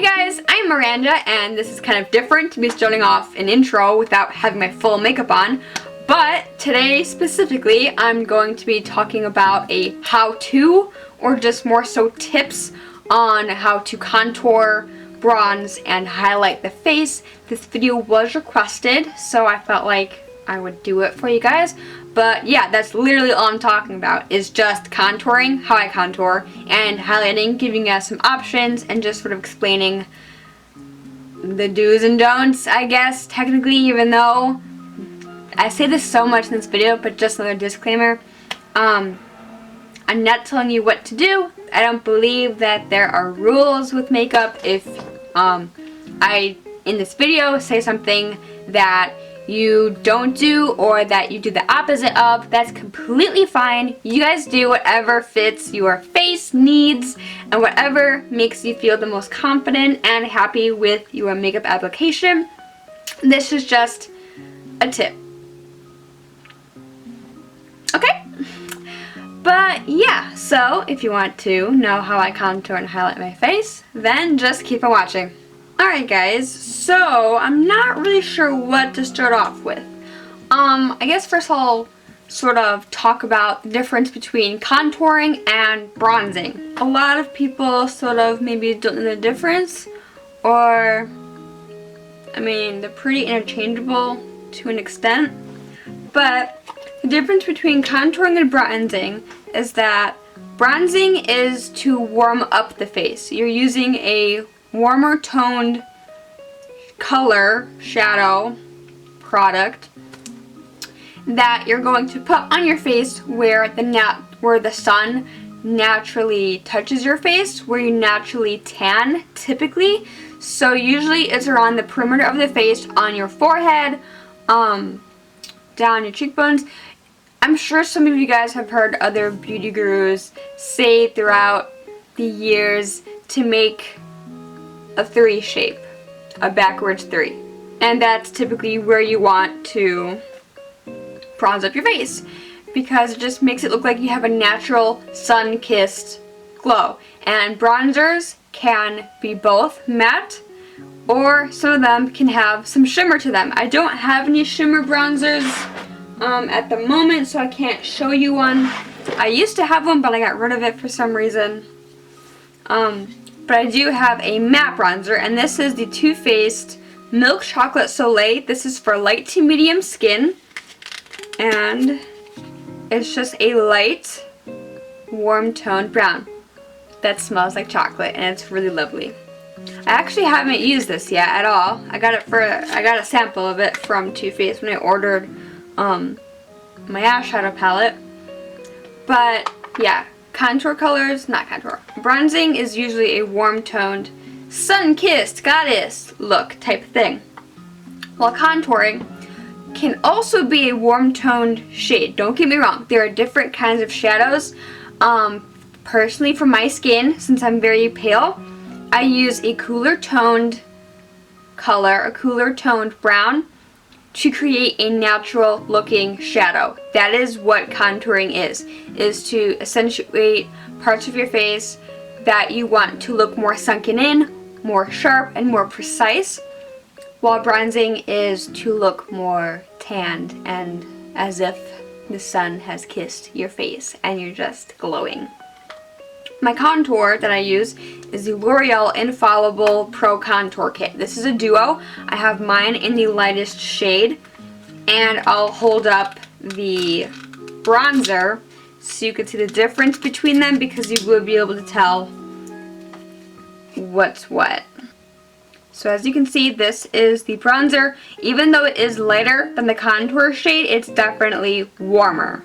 Hi guys, I'm Miranda, and this is kind of different to me starting off an intro without having my full makeup on. But today specifically, I'm going to be talking about a how-to, or just more so tips on how to contour, bronze, and highlight the face. This video was requested, so I felt like I would do it for you guys. But yeah, that's literally all I'm talking about, is just contouring, how I contour, and highlighting, giving you guys some options, and just sort of explaining the do's and don'ts, I guess, technically, even though I say this so much in this video, but just another disclaimer. I'm not telling you what to do. I don't believe that there are rules with makeup. If I, in this video, say something that you don't do or that you do the opposite of, that's completely fine. You guys do whatever fits your face needs and whatever makes you feel the most confident and happy with your makeup application. This is just a tip. Okay? But yeah, so if you want to know how I contour and highlight my face, then just keep on watching. Alright guys, so I'm not really sure what to start off with. I guess first I'll sort of talk about the difference between contouring and bronzing. A lot of people sort of maybe don't know the difference, or, I mean, they're pretty interchangeable to an extent. But the difference between contouring and bronzing is that bronzing is to warm up the face. You're using a warmer toned color shadow product that you're going to put on your face where the sun naturally touches your face, where you naturally tan typically. So usually it's around the perimeter of the face, on your forehead, down your cheekbones. I'm sure some of you guys have heard other beauty gurus say throughout the years to make a 3 shape, a backwards 3. And that's typically where you want to bronze up your face, because it just makes it look like you have a natural sun-kissed glow. And bronzers can be both matte, or some of them can have some shimmer to them. I don't have any shimmer bronzers at the moment, so I can't show you one. I used to have one, but I got rid of it for some reason. But I do have a matte bronzer, and this is the Too Faced Milk Chocolate Soleil. This is for light to medium skin, and it's just a light, warm toned brown that smells like chocolate, and it's really lovely. I actually haven't used this yet at all. I got a sample of it from Too Faced when I ordered my eyeshadow palette. But yeah, contour colors, not contour. Bronzing is usually a warm-toned, sun-kissed goddess look type thing, while contouring can also be a warm-toned shade. Don't get me wrong, there are different kinds of shadows. Personally, for my skin, since I'm very pale, I use a cooler toned color, a cooler toned brown, to create a natural looking shadow. That is what contouring is to accentuate parts of your face that you want to look more sunken in, more sharp, and more precise, while bronzing is to look more tanned and as if the sun has kissed your face and you're just glowing. My contour that I use is the L'Oreal Infallible Pro Contour Kit. This is a duo. I have mine in the lightest shade, and I'll hold up the bronzer so you can see the difference between them, because you will be able to tell what's what. So as you can see, this is the bronzer. Even though it is lighter than the contour shade, it's definitely warmer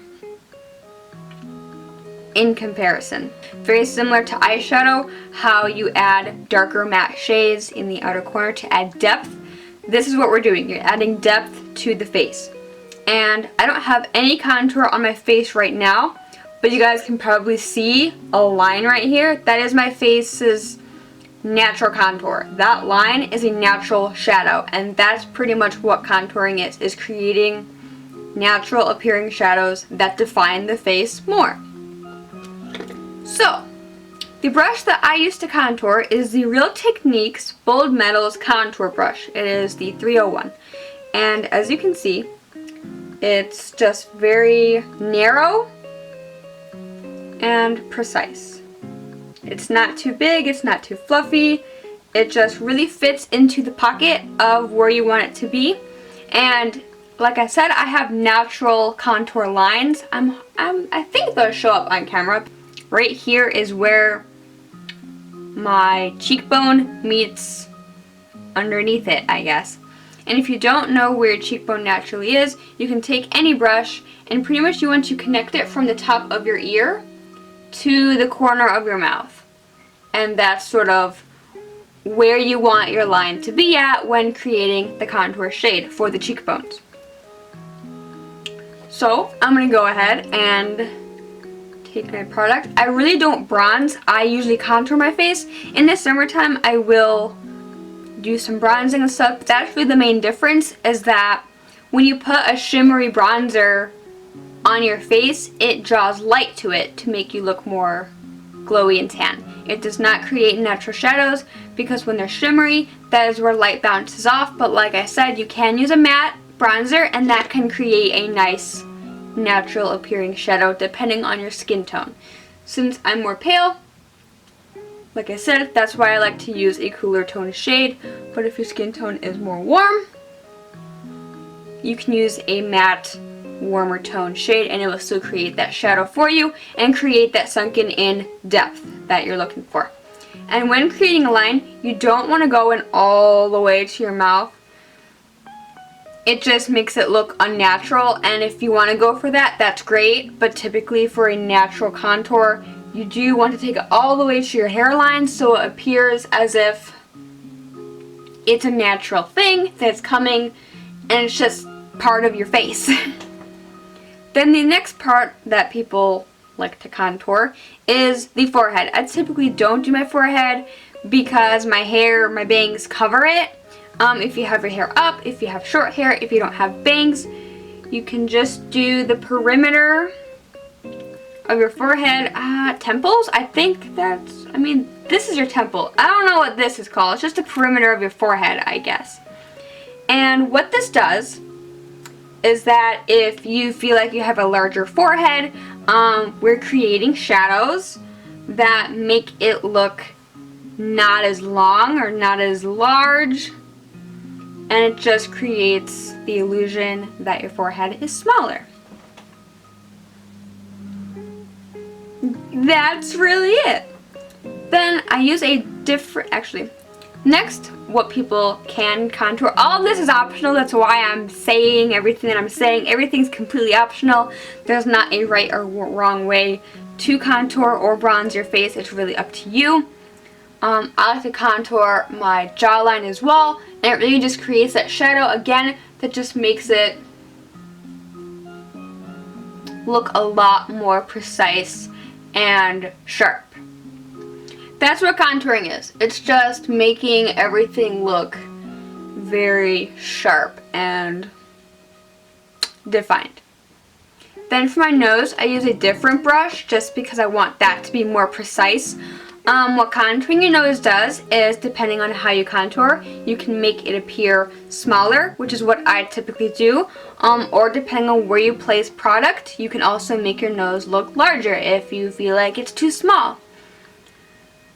in comparison. Very similar to eyeshadow, how you add darker matte shades in the outer corner to add depth. This is what we're doing. You're adding depth to the face. And I don't have any contour on my face right now, but you guys can probably see a line right here. That is my face's natural contour. That line is a natural shadow, and that's pretty much what contouring is creating natural appearing shadows that define the face more. So, The brush that I use to contour is the Real Techniques Bold Metals Contour Brush. It is the 301. And as you can see, it's just very narrow and precise. It's not too big, it's not too fluffy. It just really fits into the pocket of where you want it to be. And like I said, I have natural contour lines. I think they'll show up on camera. Right here is where my cheekbone meets underneath it, I guess. And if you don't know where your cheekbone naturally is, you can take any brush and pretty much you want to connect it from the top of your ear to the corner of your mouth. And that's sort of where you want your line to be at when creating the contour shade for the cheekbones. So I'm going to go ahead and take my product. I really don't bronze. I usually contour my face. In the summertime I will do some bronzing and stuff. But that's really the main difference, is that when you put a shimmery bronzer on your face, it draws light to it to make you look more glowy and tan. It does not create natural shadows because when they're shimmery, that is where light bounces off. But like I said, you can use a matte bronzer and that can create a nice natural appearing shadow depending on your skin tone. Since I'm more pale, like I said, that's why I like to use a cooler tone shade. But if your skin tone is more warm, you can use a matte warmer tone shade and it will still create that shadow for you and create that sunken in depth that you're looking for. And when creating a line, you don't want to go in all the way to your mouth. It just makes it look unnatural, and if you want to go for that, that's great, but typically for a natural contour, you do want to take it all the way to your hairline so it appears as if it's a natural thing that's coming and it's just part of your face. Then the next part that people like to contour is the forehead. I typically don't do my forehead because my hair, my bangs cover it. If you have your hair up, if you have short hair, if you don't have bangs, you can just do the perimeter of your forehead, temples. I think that's, this is your temple. I don't know what this is called. It's just the perimeter of your forehead, I guess. And what this does is that if you feel like you have a larger forehead, we're creating shadows that make it look not as long or not as large, and it just creates the illusion that your forehead is smaller. That's really it. Then I use a different, next, what people can contour. All of this is optional, that's why I'm saying everything that I'm saying. Everything's completely optional. There's not a right or wrong way to contour or bronze your face. It's really up to you. I like to contour my jawline as well, and it really just creates that shadow again that just makes it look a lot more precise and sharp. That's what contouring is. It's just making everything look very sharp and defined. Then for my nose, I use a different brush just because I want that to be more precise. What contouring your nose does is, depending on how you contour, you can make it appear smaller, which is what I typically do, or depending on where you place product, you can also make your nose look larger if you feel like it's too small.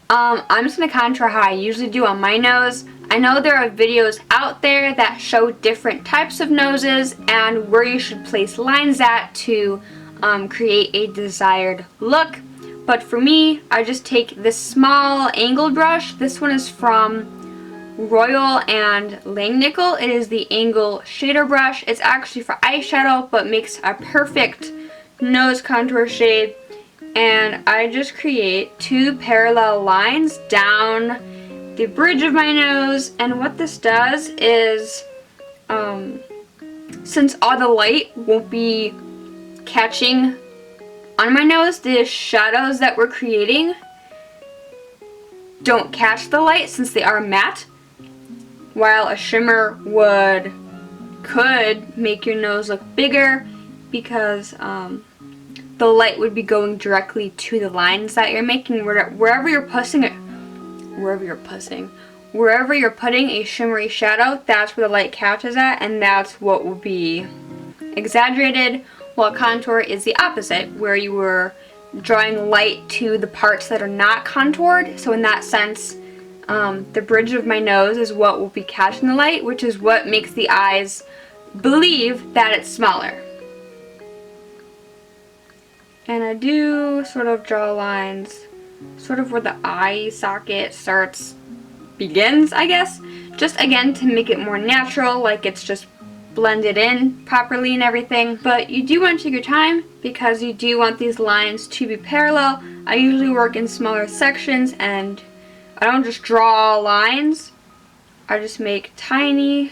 I'm just going to contour how I usually do on my nose. I know there are videos out there that show different types of noses and where you should place lines at to create a desired look. But for me, I just take this small angled brush. This one is from Royal and Langnickel. It is the angle shader brush. It's actually for eyeshadow, but makes a perfect nose contour shade. And I just create two parallel lines down the bridge of my nose. And what this does is, since all the light won't be catching on my nose, the shadows that we're creating don't catch the light since they are matte, while a shimmer could make your nose look bigger because the light would be going directly to the lines that you're making. Wherever you're putting a shimmery shadow, that's where the light catches at, and that's what will be exaggerated, while contour is the opposite, where you were drawing light to the parts that are not contoured. So in that sense, the bridge of my nose is what will be catching the light, which is what makes the eyes believe that it's smaller. And I do sort of draw lines sort of where the eye socket begins, I guess. Just again to make it more natural, like it's just blended in properly and everything. But you do want to take your time because you do want these lines to be parallel. I usually work in smaller sections and I don't just draw lines. I just make tiny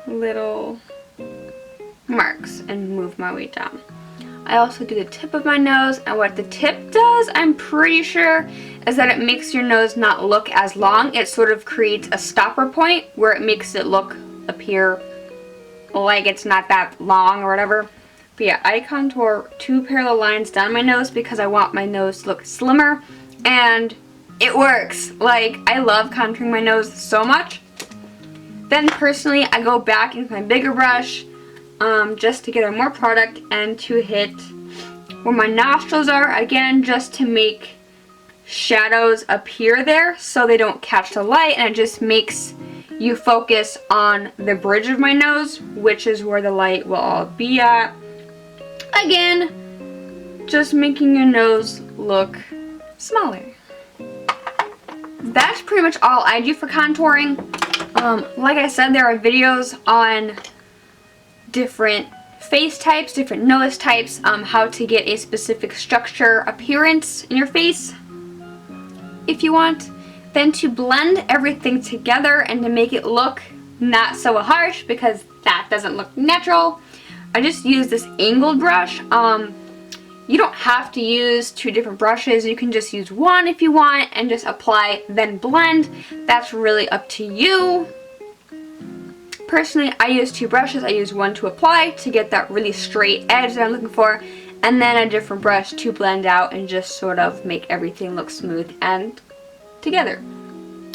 little marks and move my way down. I also do the tip of my nose, and what the tip does, I'm pretty sure, is that it makes your nose not look as long. It sort of creates a stopper point where it makes it appear like it's not that long or whatever. But yeah, I contour 2 parallel lines down my nose because I want my nose to look slimmer, and it works. Like, I love contouring my nose so much. Then personally, I go back into my bigger brush just to get on more product and to hit where my nostrils are, again, just to make shadows appear there so they don't catch the light, and it just makes you focus on the bridge of my nose, which is where the light will all be at. Again, just making your nose look smaller. That's pretty much all I do for contouring. Like I said, there are videos on different face types, different nose types, how to get a specific structure appearance in your face if you want. Then to blend everything together and to make it look not so harsh, because that doesn't look natural, I just use this angled brush. You don't have to use 2 different brushes. You can just use one if you want and just apply, then blend. That's really up to you. Personally, I use 2 brushes. I use one to apply to get that really straight edge that I'm looking for, and then a different brush to blend out and just sort of make everything look smooth and together.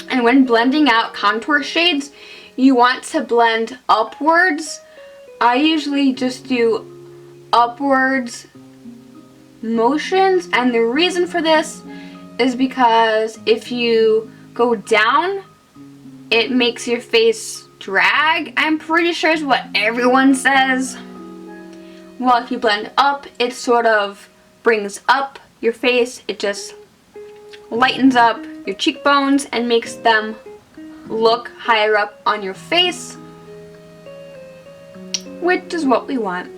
And when blending out contour shades, you want to blend upwards. I usually just do upwards motions, and the reason for this is because if you go down, it makes your face drag, I'm pretty sure is what everyone says. While if you blend up, it sort of brings up your face. It just lightens up your cheekbones and makes them look higher up on your face, which is what we want.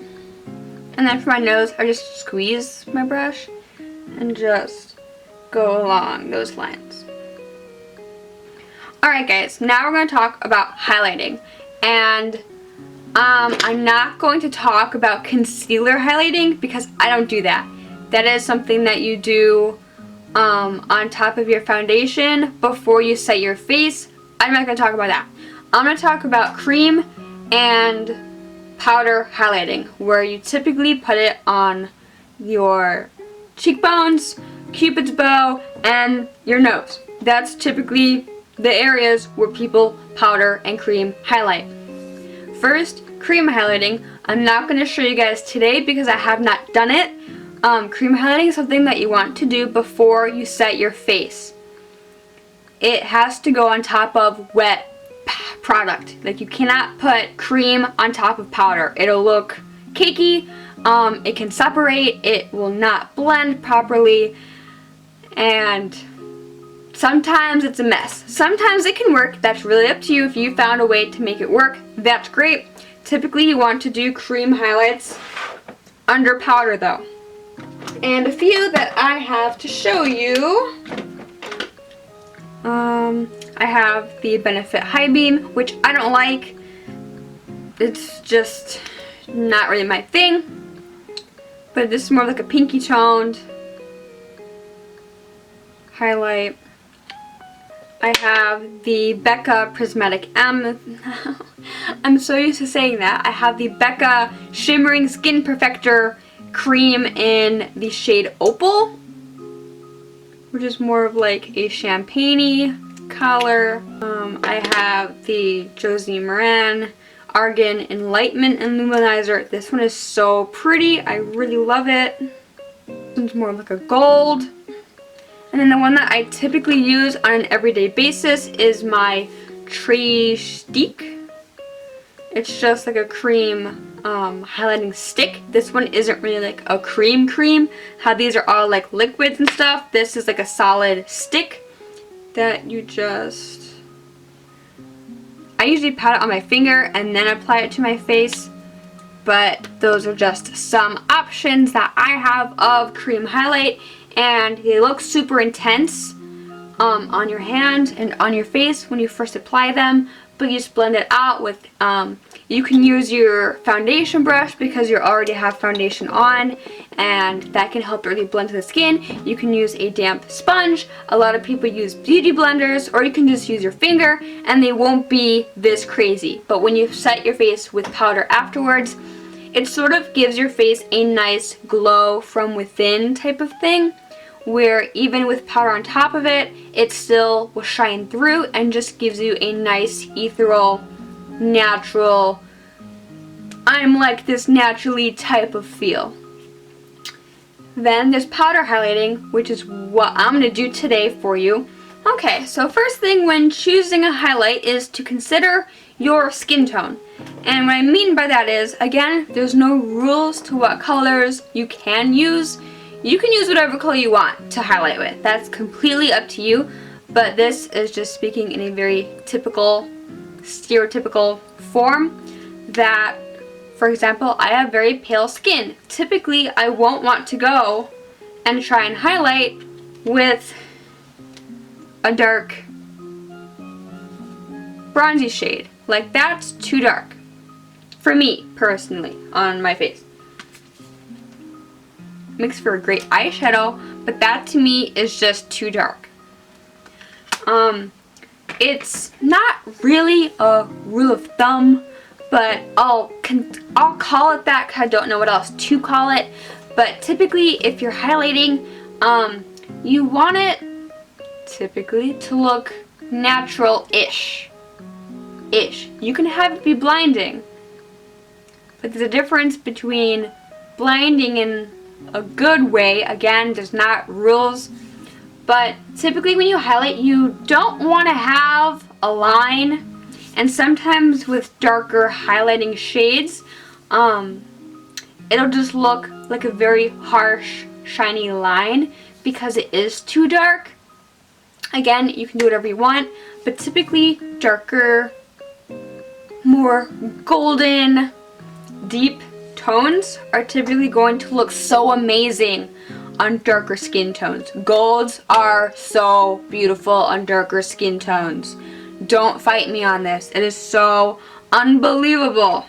And then for my nose, I just squeeze my brush and just go along those lines. Alright guys, now we're going to talk about highlighting. And I'm not going to talk about concealer highlighting because I don't do that. That is something that you do on top of your foundation before you set your face. I'm not going to talk about that. I'm going to talk about cream and powder highlighting, where you typically put it on your cheekbones, Cupid's bow, and your nose. That's typically the areas where people powder and cream highlight. First, cream highlighting. I'm not going to show you guys today because I have not done it. Cream highlighting is something that you want to do before you set your face. It has to go on top of wet product. Like, you cannot put cream on top of powder. It'll look cakey, it can separate, it will not blend properly, and sometimes it's a mess. Sometimes it can work. That's really up to you. If you found a way to make it work, that's great. Typically you want to do cream highlights under powder though. And a few that I have to show you. I have the Benefit High Beam, which I don't like. It's just not really my thing. But this is more like a pinky toned highlight. I have the Becca Prismatic M. I'm so used to saying that. I have the Becca Shimmering Skin Perfector cream in the shade Opal, which is more of like a champagne-y color. I have the Josie Maran Argan Enlightenment and Luminizer. This one is so pretty. I really love it. This one's more like a gold. And then the one that I typically use on an everyday basis is my Stick. It's just like a cream highlighting stick. This one isn't really like a cream, how these are all like liquids and stuff. This is like a solid stick that you just, I usually pat it on my finger and then apply it to my face, but those are just some options that I have of cream highlight, and they look super intense on your hand and on your face when you first apply them, but you just blend it out with, you can use your foundation brush because you already have foundation on, and that can help really blend to the skin. You can use a damp sponge. A lot of people use beauty blenders, or you can just use your finger and they won't be this crazy. But when you set your face with powder afterwards, it sort of gives your face a nice glow from within type of thing, where even with powder on top of it, it still will shine through and just gives you a nice ethereal, natural, I'm like this naturally type of feel. Then there's powder highlighting, which is what I'm going to do today for you. Okay, so first thing when choosing a highlight is to consider your skin tone. And what I mean by that is, again, there's no rules to what colors you can use. You can use whatever color you want to highlight with. That's completely up to you, but this is just speaking in a very typical, stereotypical form that, for example, I have very pale skin. Typically, I won't want to go and try and highlight with a dark bronzy shade. Like, that's too dark for me personally on my face. Makes for a great eyeshadow, but that to me is just too dark. It's not really a rule of thumb, but I'll call it that because I don't know what else to call it. But typically, if you're highlighting, you want it typically to look natural-ish. You can have it be blinding, but there's a difference between blinding in a good way. Again, there's not rules, but typically when you highlight, you don't want to have a line. And sometimes with darker highlighting shades, it'll just look like a very harsh, shiny line because it is too dark. Again, you can do whatever you want, but typically darker, more golden, deep tones are typically going to look so amazing on darker skin tones. Golds are so beautiful on darker skin tones. Don't fight me on this. It is so unbelievable.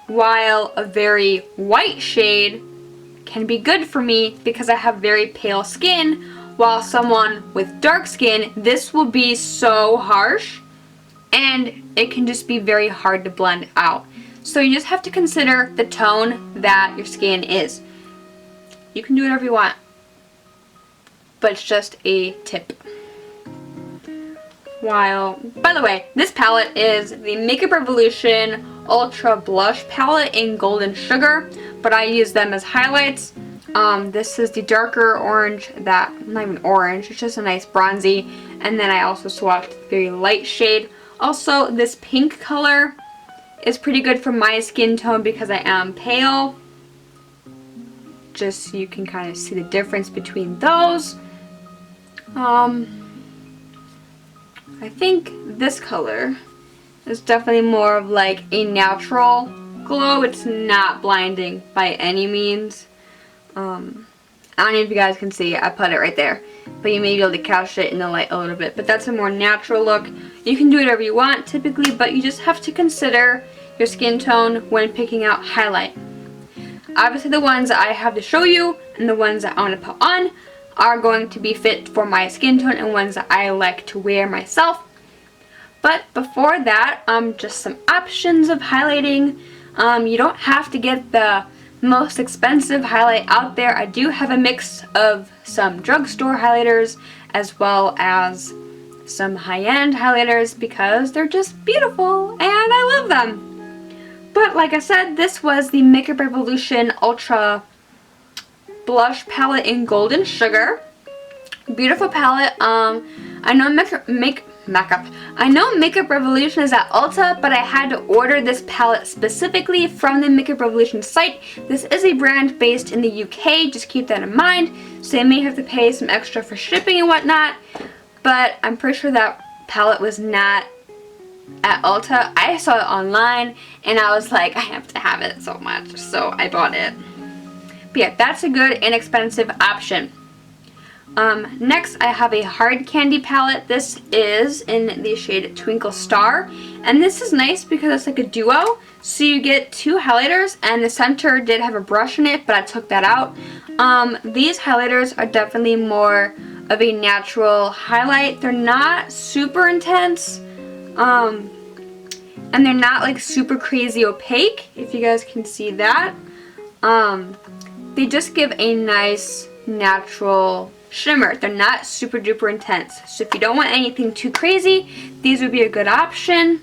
While a very white shade can be good for me because I have very pale skin, while someone with dark skin, this will be so harsh and it can just be very hard to blend out. So you just have to consider the tone that your skin is. You can do whatever you want, but it's just a tip. By the way, this palette is the Makeup Revolution Ultra Blush Palette in Golden Sugar, but I use them as highlights. This is the darker orange, not even orange, it's just a nice bronzy, and then I also swapped the very light shade. Also, this pink color is pretty good for my skin tone because I am pale. Just so you can kind of see the difference between those. I think this color is definitely more of like a natural glow. It's not blinding by any means. I don't know if you guys can see, I put it right there, but you may be able to catch it in the light a little bit, but that's a more natural look. You can do whatever you want typically, but you just have to consider your skin tone when picking out highlight. Obviously the ones that I have to show you and the ones that I want to put on are going to be fit for my skin tone and ones that I like to wear myself. But before that, just some options of highlighting. You don't have to get the most expensive highlight out there. I do have a mix of some drugstore highlighters as well as some high-end highlighters because they're just beautiful and I love them. But like I said, this was the Makeup Revolution Ultra Blush Palette in Golden Sugar. Beautiful palette. I know Makeup Revolution is at Ulta, but I had to order this palette specifically from the Makeup Revolution site. This is a brand based in the UK, just keep that in mind. So you may have to pay some extra for shipping and whatnot, but I'm pretty sure that palette was not at Ulta. I saw it online and I was like, I have to have it so much, so I bought it. But yeah, that's a good inexpensive option. Next I have a hard candy palette. This is in the shade Twinkle Star, and this is nice because it's like a duo, so you get two highlighters, and the center did have a brush in it, but I took that out. These highlighters are definitely more of a natural highlight. They're not super intense, and they're not like super crazy opaque, if you guys can see that. They just give a nice natural shimmer. They're not super duper intense. So if you don't want anything too crazy, these would be a good option.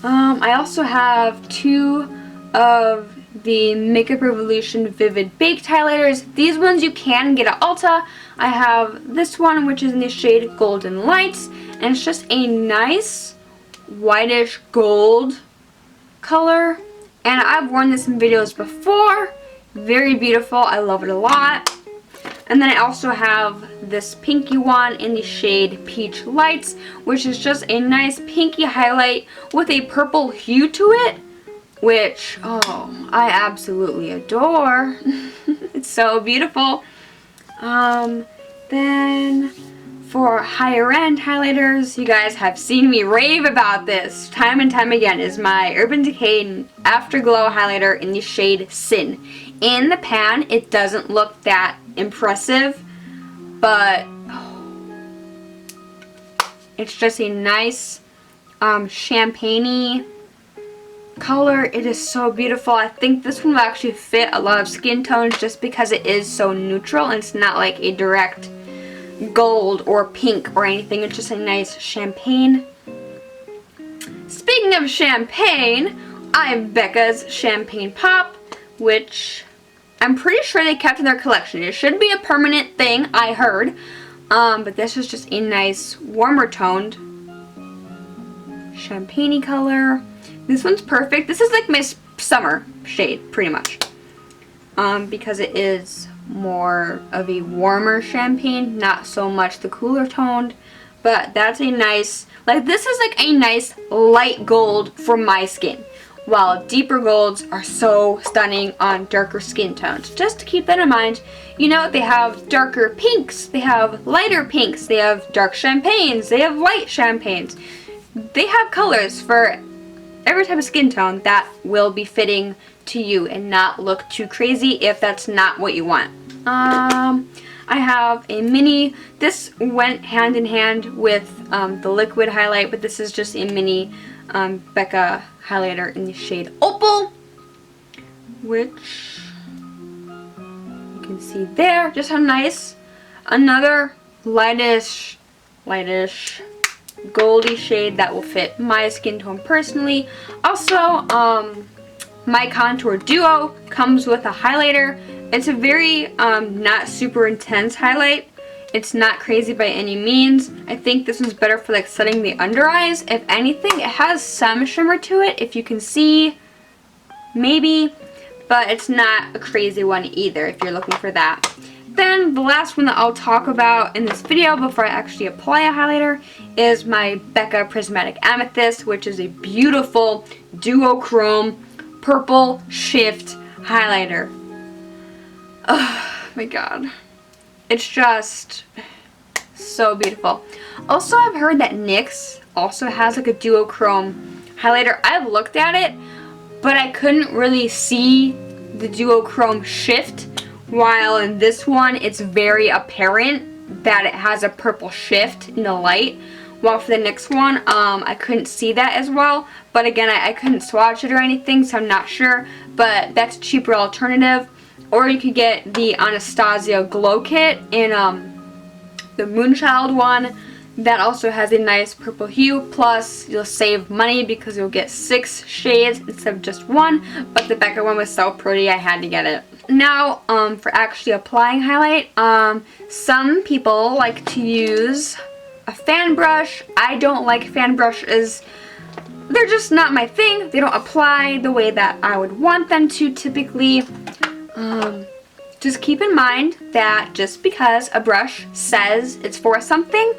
I also have two of the Makeup Revolution Vivid Baked highlighters. These ones you can get at Ulta. I have this one, which is in the shade Golden Lights, and it's just a nice whitish gold color. And I've worn this in videos before. Very beautiful. I love it a lot. And then I also have this pinky one in the shade Peach Lights, which is just a nice pinky highlight with a purple hue to it, which, oh, I absolutely adore. It's so beautiful. Then for higher end highlighters, you guys have seen me rave about this time and time again, is my Urban Decay Afterglow highlighter in the shade Sin. In the pan, it doesn't look that impressive, but it's just a nice champagne-y color. It is so beautiful. I think this one will actually fit a lot of skin tones just because it is so neutral and it's not like a direct gold or pink or anything. It's just a nice champagne. Speaking of champagne, I have Becca's Champagne Pop, which I'm pretty sure they kept in their collection. It should be a permanent thing, I heard. But this is just a nice warmer toned champagne-y color. This one's perfect. This is like my summer shade, pretty much. Because it is more of a warmer champagne, not so much the cooler toned. But that's a nice, like this is like a nice light gold for my skin, while deeper golds are so stunning on darker skin tones. Just to keep that in mind, you know, they have darker pinks, they have lighter pinks, they have dark champagnes, they have light champagnes. They have colors for every type of skin tone that will be fitting to you and not look too crazy if that's not what you want. I have a mini, this went hand in hand with the liquid highlight, but this is just a mini Becca highlighter in the shade Opal, which you can see there. Just a nice, another lightish goldy shade that will fit my skin tone personally. Also, my Contour Duo comes with a highlighter. It's a very not super intense highlight. It's not crazy by any means. I think this one's better for like setting the under eyes. If anything, it has some shimmer to it, if you can see, maybe, but it's not a crazy one either if you're looking for that. Then the last one that I'll talk about in this video before I actually apply a highlighter is my Becca Prismatic Amethyst, which is a beautiful duochrome purple shift highlighter. Oh my god. It's just so beautiful. Also, I've heard that NYX also has like a duochrome highlighter. I've looked at it, but I couldn't really see the duochrome shift, while in this one it's very apparent that it has a purple shift in the light, while for the next one, I couldn't see that as well. But again, I couldn't swatch it or anything, so I'm not sure. But that's a cheaper alternative. Or you could get the Anastasia Glow Kit in the Moonchild one. That also has a nice purple hue. Plus, you'll save money because you'll get 6 shades instead of just 1. But the Becca one was so pretty, I had to get it. Now, for actually applying highlight, some people like to use a fan brush. I don't like fan brushes. They're just not my thing. They don't apply the way that I would want them to typically. Just keep in mind that just because a brush says it's for something,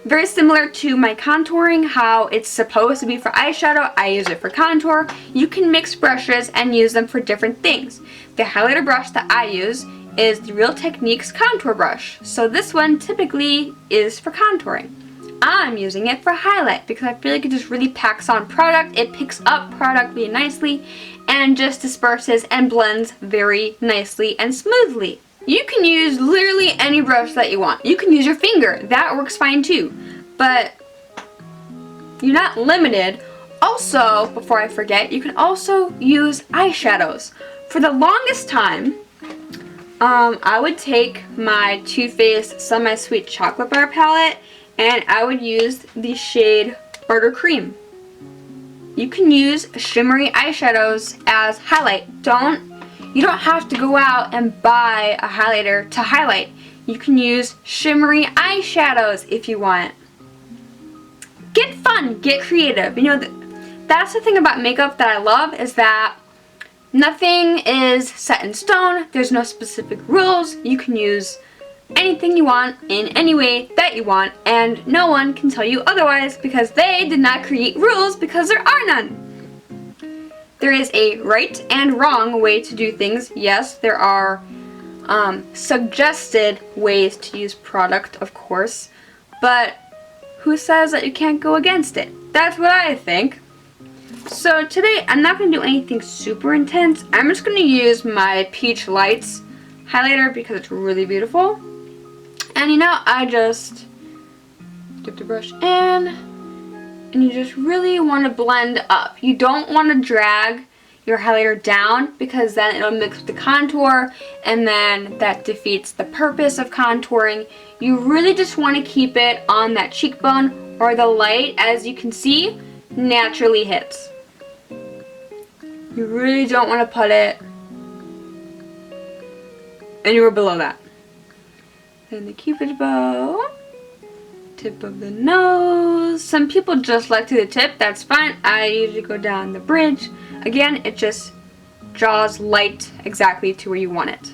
very similar to my contouring, how it's supposed to be for eyeshadow, I use it for contour. You can mix brushes and use them for different things. The highlighter brush that I use is the Real Techniques contour brush. So this one typically is for contouring. I'm using it for highlight because I feel like it just really packs on product. It picks up product really nicely and just disperses and blends very nicely and smoothly. You can use literally any brush that you want. You can use your finger. That works fine too. But you're not limited. Also, before I forget, you can also use eyeshadows. For the longest time, I would take my Too Faced Semi-Sweet Chocolate Bar palette and I would use the shade Buttercream. You can use shimmery eyeshadows as highlight. You don't have to go out and buy a highlighter to highlight. You can use shimmery eyeshadows if you want. Get fun, get creative. You know, that's the thing about makeup that I love, is that nothing is set in stone. There's no specific rules. You can use anything you want in any way that you want, and no one can tell you otherwise because they did not create rules, because there are none. There is a right and wrong way to do things. Yes, there are suggested ways to use product, of course, but who says that you can't go against it? That's what I think. So today, I'm not going to do anything super intense. I'm just going to use my Peach Lights highlighter because it's really beautiful. And you know, I just dip the brush in. And you just really want to blend up. You don't want to drag your highlighter down because then it'll mix with the contour and then that defeats the purpose of contouring. You really just want to keep it on that cheekbone, or the light, as you can see, naturally hits. You really don't want to put it anywhere below that. Then the Cupid's bow. Tip of the nose. Some people just like to the tip. That's fine. I usually go down the bridge. Again, it just draws light exactly to where you want it.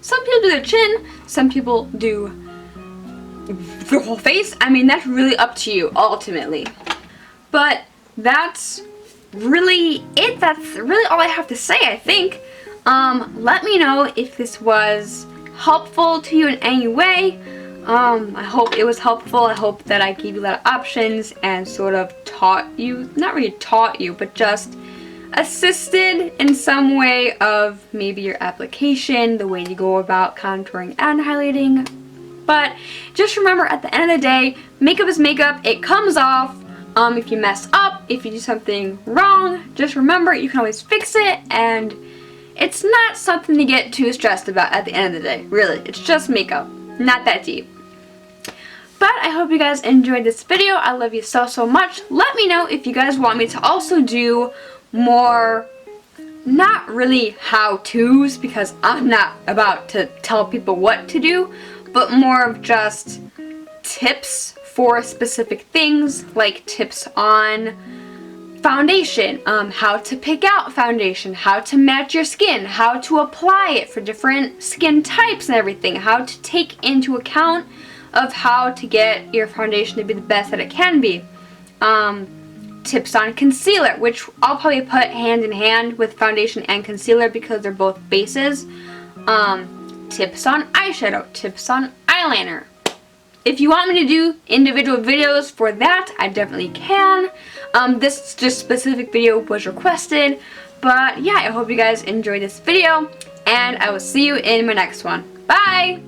Some people do their chin. Some people do the whole face. I mean, that's really up to you ultimately. But that's really it. That's really all I have to say, I think. Let me know if this was helpful to you in any way. I hope it was helpful. I hope that I gave you a lot of options and sort of taught you, not really taught you, but just assisted in some way of maybe your application, the way you go about contouring and highlighting. But just remember, at the end of the day, makeup is makeup. It comes off. If you mess up, if you do something wrong, just remember you can always fix it, and it's not something to get too stressed about at the end of the day. Really, it's just makeup. Not that deep. But I hope you guys enjoyed this video. I love you so, so much. Let me know if you guys want me to also do more, not really how-tos, because I'm not about to tell people what to do, but more of just tips for specific things, like tips on foundation, how to pick out foundation, how to match your skin, how to apply it for different skin types and everything, how to take into account of how to get your foundation to be the best that it can be. Tips on concealer, which I'll probably put hand in hand with foundation and concealer because they're both bases. Tips on eyeshadow, tips on eyeliner. If you want me to do individual videos for that, I definitely can. This just specific video was requested, but yeah, I hope you guys enjoyed this video, and I will see you in my next one. Bye!